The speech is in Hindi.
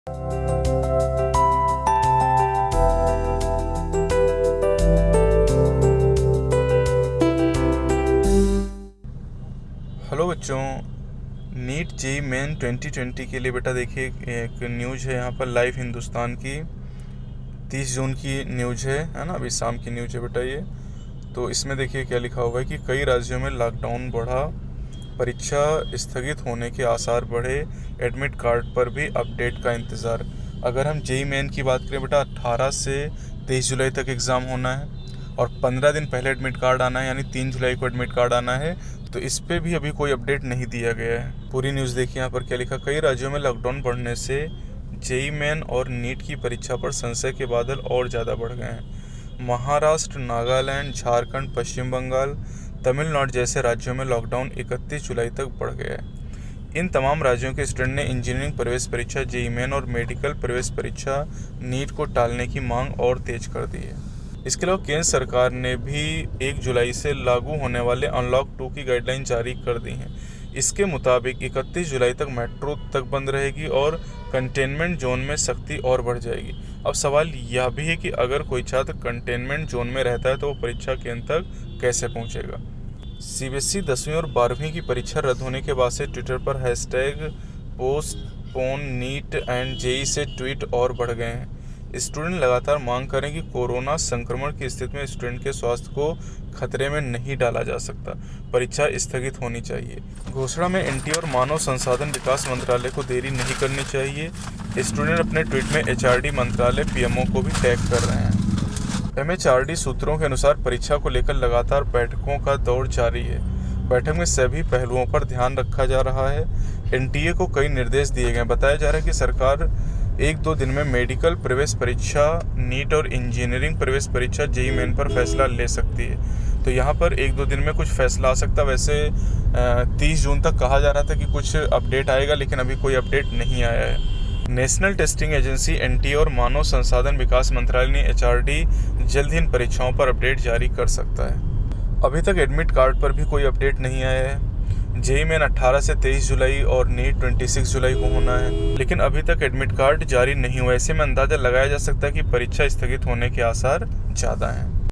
हेलो बच्चों, नीट जेई मेन 2020 के लिए बेटा देखिए एक न्यूज़ है यहाँ पर लाइव हिंदुस्तान की 30 जून की न्यूज़ है ना। अभी शाम की न्यूज़ है बेटा ये। तो इसमें देखिए क्या लिखा हुआ है कि कई राज्यों में लॉकडाउन बढ़ा, परीक्षा स्थगित होने के आसार बढ़े, एडमिट कार्ड पर भी अपडेट का इंतज़ार। अगर हम जेई मेन की बात करें बेटा, 18 से 23 जुलाई तक एग्ज़ाम होना है और 15 दिन पहले एडमिट कार्ड आना है, यानी 3 जुलाई को एडमिट कार्ड आना है। तो इस पे भी अभी कोई अपडेट नहीं दिया गया है। पूरी न्यूज़ देखिए यहाँ पर क्या लिखा। कई राज्यों में लॉकडाउन बढ़ने से जेई मेन और नीट की परीक्षा पर संशय के बादल और ज़्यादा बढ़ गए हैं। महाराष्ट्र, नागालैंड, झारखंड, पश्चिम बंगाल, तमिलनाडु जैसे राज्यों में लॉकडाउन 31 जुलाई तक बढ़ गया है। इन तमाम राज्यों के स्टूडेंट ने इंजीनियरिंग प्रवेश परीक्षा जेई मेन और मेडिकल प्रवेश परीक्षा नीट को टालने की मांग और तेज कर दी है। इसके अलावा केंद्र सरकार ने भी 1 जुलाई से लागू होने वाले अनलॉक 2 की गाइडलाइन जारी कर दी हैं। इसके मुताबिक 31 जुलाई तक मेट्रो तक बंद रहेगी और कंटेनमेंट जोन में सख्ती और बढ़ जाएगी। अब सवाल यह भी है कि अगर कोई छात्र कंटेनमेंट जोन में रहता है तो वो परीक्षा केंद्र तक कैसे पहुंचेगा। सीबीएसई 10वीं और 12वीं की परीक्षा रद्द होने के बाद से ट्विटर पर #पोस्टपोन नीट एंड जेई से ट्वीट और बढ़ गए हैं। स्टूडेंट लगातार मांग करें कि कोरोना संक्रमण की स्थिति में स्टूडेंट के स्वास्थ्य को खतरे में नहीं डाला जा सकता, परीक्षा स्थगित होनी चाहिए। घोषणा में एनटीए और मानव संसाधन विकास मंत्रालय को देरी नहीं करनी चाहिए। स्टूडेंट अपने ट्वीट में एचआरडी मंत्रालय पीएमओ को भी टैग कर रहे हैं। एमएचआरडी सूत्रों के अनुसार परीक्षा को लेकर लगातार बैठकों का दौर जारी है। बैठक में सभी पहलुओं पर ध्यान रखा जा रहा है। एनटीए को कई निर्देश दिए गए। बताया जा रहा है कि सरकार 1-2 दिन में मेडिकल प्रवेश परीक्षा, नीट और इंजीनियरिंग प्रवेश परीक्षा जेई मेन पर फैसला ले सकती है। तो यहाँ पर 1-2 दिन में कुछ फैसला आ सकता है। वैसे 30 जून तक कहा जा रहा था कि कुछ अपडेट आएगा, लेकिन अभी कोई अपडेट नहीं आया है। नेशनल टेस्टिंग एजेंसी एनटीए और मानव संसाधन विकास मंत्रालय ने एचआरडी जल्द ही इन परीक्षाओं पर अपडेट जारी कर सकता है। अभी तक एडमिट कार्ड पर भी कोई अपडेट नहीं आया है। जेई मेन 18 से 23 जुलाई और नीट 26 जुलाई को होना है, लेकिन अभी तक एडमिट कार्ड जारी नहीं हुआ। ऐसे में अंदाजा लगाया जा सकता है कि परीक्षा स्थगित होने के आसार ज़्यादा हैं।